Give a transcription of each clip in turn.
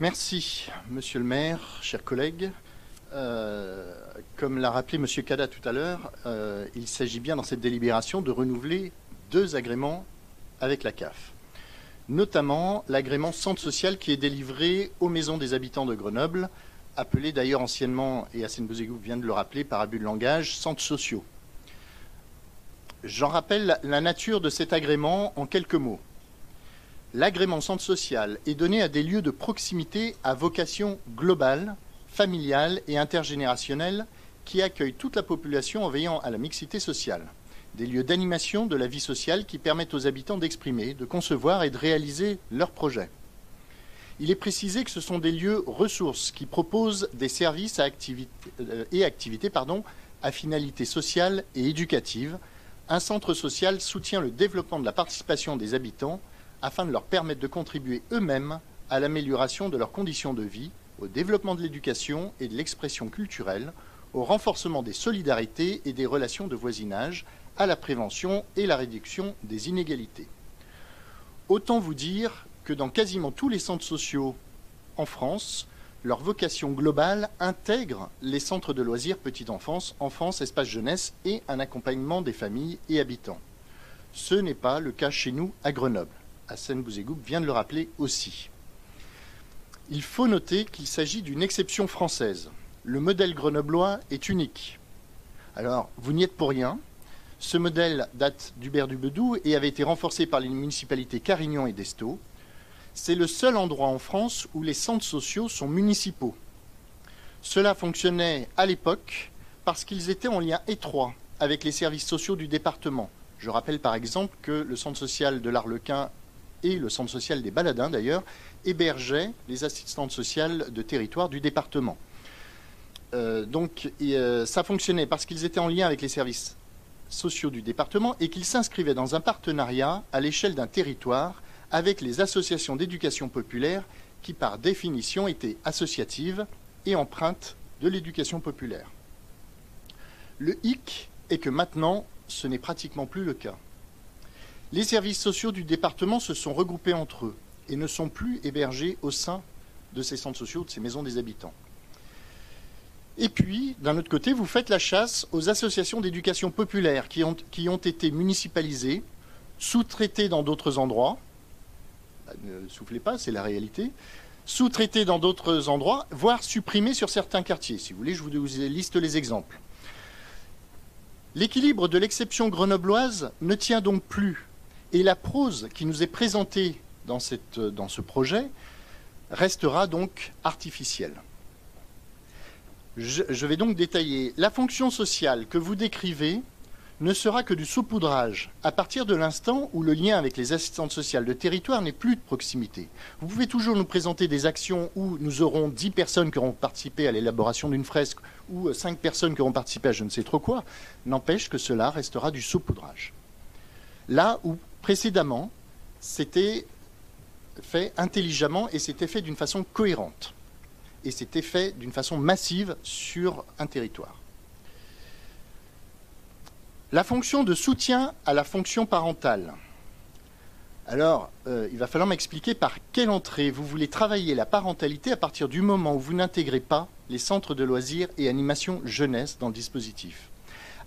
Merci, Monsieur le maire, chers collègues. Comme l'a rappelé Monsieur Cada tout à l'heure, il s'agit bien dans cette délibération de renouveler 2 agréments avec la CAF. Notamment l'agrément centre social qui est délivré aux maisons des habitants de Grenoble, appelé d'ailleurs anciennement, et Hassane Bouzegou vient de le rappeler par abus de langage, centres sociaux. J'en rappelle la nature de cet agrément en quelques mots. L'agrément centre social est donné à des lieux de proximité à vocation globale, familiale et intergénérationnelle qui accueillent toute la population en veillant à la mixité sociale. Des lieux d'animation de la vie sociale qui permettent aux habitants d'exprimer, de concevoir et de réaliser leurs projets. Il est précisé que ce sont des lieux ressources qui proposent des services à activités à finalité sociale et éducative. Un centre social soutient le développement de la participation des habitants afin de leur permettre de contribuer eux-mêmes à l'amélioration de leurs conditions de vie, au développement de l'éducation et de l'expression culturelle, au renforcement des solidarités et des relations de voisinage, à la prévention et la réduction des inégalités. Autant vous dire que dans quasiment tous les centres sociaux en France, leur vocation globale intègre les centres de loisirs petite enfance, enfance, espace jeunesse et un accompagnement des familles et habitants. Ce n'est pas le cas chez nous à Grenoble. Hassane Bouzegou vient de le rappeler aussi. Il faut noter qu'il s'agit d'une exception française. Le modèle grenoblois est unique. Alors, vous n'y êtes pour rien. Ce modèle date d'Hubert Dubedou et avait été renforcé par les municipalités Carignan et d'Estaing. C'est le seul endroit en France où les centres sociaux sont municipaux. Cela fonctionnait à l'époque parce qu'ils étaient en lien étroit avec les services sociaux du département. Je rappelle par exemple que le centre social de l'Arlequin et le centre social des Baladins, d'ailleurs, hébergeaient les assistantes sociales de territoire du département. Ça fonctionnait parce qu'ils étaient en lien avec les services sociaux du département et qu'ils s'inscrivaient dans un partenariat à l'échelle d'un territoire avec les associations d'éducation populaire qui, par définition, étaient associatives et empreintes de l'éducation populaire. Le hic est que maintenant, ce n'est pratiquement plus le cas. Les services sociaux du département se sont regroupés entre eux et ne sont plus hébergés au sein de ces centres sociaux, de ces maisons des habitants. Et puis, d'un autre côté, vous faites la chasse aux associations d'éducation populaire qui ont été municipalisées, sous-traitées dans d'autres endroits. Ne soufflez pas, c'est la réalité. Sous-traitées dans d'autres endroits, voire supprimées sur certains quartiers. Si vous voulez, je vous liste les exemples. L'équilibre de l'exception grenobloise ne tient donc plus. Et la prose qui nous est présentée dans ce projet restera donc artificielle. Je vais donc détailler. La fonction sociale que vous décrivez ne sera que du saupoudrage à partir de l'instant où le lien avec les assistantes sociales de territoire n'est plus de proximité. Vous pouvez toujours nous présenter des actions où nous aurons 10 personnes qui auront participé à l'élaboration d'une fresque ou 5 personnes qui auront participé à je ne sais trop quoi. N'empêche que cela restera du saupoudrage. Là où précédemment, c'était fait intelligemment et c'était fait d'une façon cohérente. Et c'était fait d'une façon massive sur un territoire. La fonction de soutien à la fonction parentale. Alors, il va falloir m'expliquer par quelle entrée vous voulez travailler la parentalité à partir du moment où vous n'intégrez pas les centres de loisirs et animation jeunesse dans le dispositif.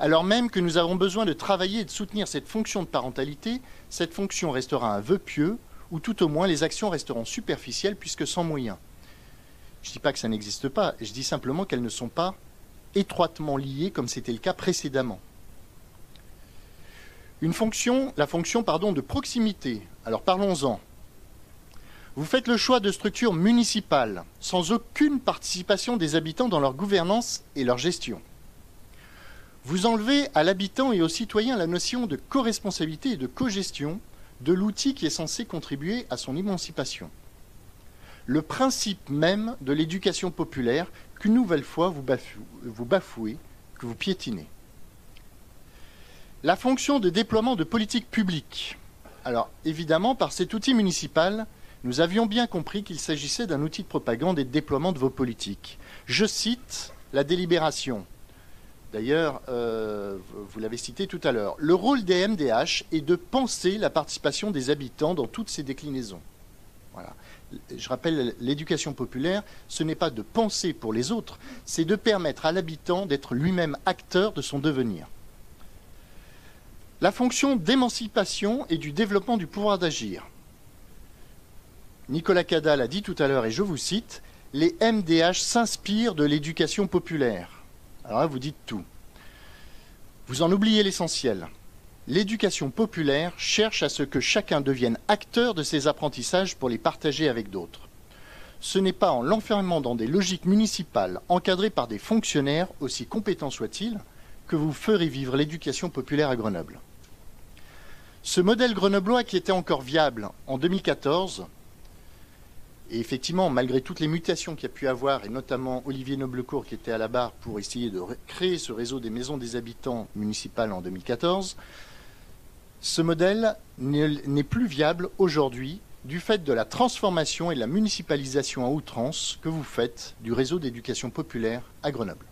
Alors même que nous avons besoin de travailler et de soutenir cette fonction de parentalité, cette fonction restera un vœu pieux, ou tout au moins les actions resteront superficielles puisque sans moyens. Je ne dis pas que ça n'existe pas, je dis simplement qu'elles ne sont pas étroitement liées comme c'était le cas précédemment. La fonction de proximité. Alors parlons-en. Vous faites le choix de structures municipales sans aucune participation des habitants dans leur gouvernance et leur gestion. Vous enlevez à l'habitant et aux citoyens la notion de co-responsabilité et de co-gestion de l'outil qui est censé contribuer à son émancipation. Le principe même de l'éducation populaire qu'une nouvelle fois vous bafouez, que vous piétinez. La fonction de déploiement de politique publique. Alors, évidemment, par cet outil municipal, nous avions bien compris qu'il s'agissait d'un outil de propagande et de déploiement de vos politiques. Je cite la délibération. D'ailleurs, vous l'avez cité tout à l'heure. Le rôle des MDH est de penser la participation des habitants dans toutes ces déclinaisons. Voilà. je rappelle, l'éducation populaire, ce n'est pas de penser pour les autres, c'est de permettre à l'habitant d'être lui-même acteur de son devenir. La fonction d'émancipation et du développement du pouvoir d'agir. Nicolas Cadal a dit tout à l'heure, et je vous cite, « Les MDH s'inspirent de l'éducation populaire ». Alors là, vous dites tout. Vous en oubliez l'essentiel. L'éducation populaire cherche à ce que chacun devienne acteur de ses apprentissages pour les partager avec d'autres. Ce n'est pas en l'enfermant dans des logiques municipales encadrées par des fonctionnaires, aussi compétents soient-ils, que vous ferez vivre l'éducation populaire à Grenoble. Ce modèle grenoblois qui était encore viable en 2014, et effectivement, malgré toutes les mutations qu'il y a pu avoir, et notamment Olivier Noblecourt qui était à la barre pour essayer de créer ce réseau des maisons des habitants municipales en 2014, ce modèle n'est plus viable aujourd'hui du fait de la transformation et de la municipalisation à outrance que vous faites du réseau d'éducation populaire à Grenoble.